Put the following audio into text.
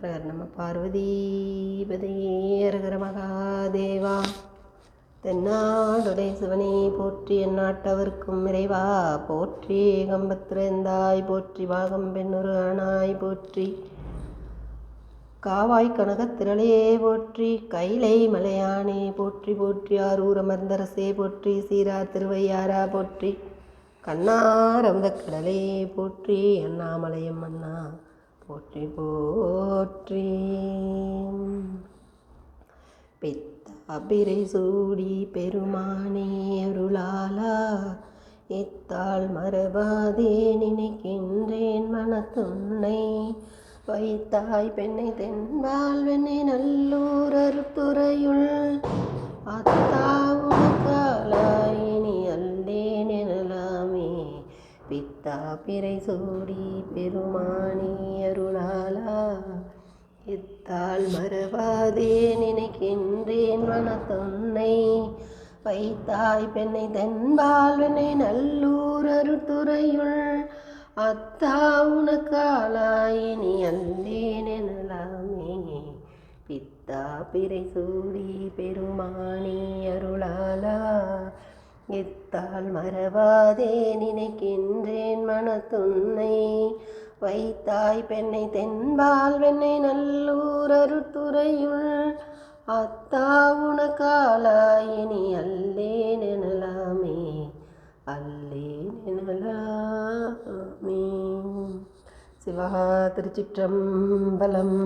ஹரஹர நம பார்வதீபதையே ஹரஹர மகாதேவா. தென்னாடுடைய சிவனே போற்றி, எந்நாட்டவர்க்கும் இறைவா போற்றி. கம்பத்திறந்தாய் போற்றி, பாகம் பெண்ணொரு ஆனாய் போற்றி. காவாய் கனகத்திரளே போற்றி, கைலை மலையானே போற்றி போற்றி. ஆரூர் அமர்ந்தரசே போற்றி, சீரா திருவையாரா போற்றி. கண்ணாரமுதக்கடலே போற்றி, அண்ணாமலையம் அண்ணா போற்றி போற்றி. பித்தாபிரை சூடி பெருமானே அருளாலா, இத்தாள் மறவாதே நினைக்கின்றேன் மனத்துன்னை. வைத்தாய் பெண்ணை தென்பால் வெண்ணை நல்லூர் அருத்துறையுள், அத்தா உனக்காலாயினி அல்லேன் எனலாமே. பித்தா பிறை சூடி பெருமானே அருளாலா, இத்தாள் மறவாதே நினைக்கின்றேன் மனத்தொன்னை. வைத்தாய் பெண்ணை தென்பால் வெண்ணை நல்லூர் அருத்துறையுள், அத்தா உனக்காலாயினி அல்லேன் எனலாமே. பித்தா பிறை சூடி பெருமானே அருளாலா, இத்தாள் மறவாதே நினைக்கின்றேன் மனத்துன்னை. வைத்தாய் பெண்ணை தென்பால் வெண்ணை நல்லூர் அருத்துறையுள், அத்தா உனக்காலாயினி அல்லேன் எனலாமே. அல்லேன் எனலாமே. சிவா திருச்சிற்றம்பலம்.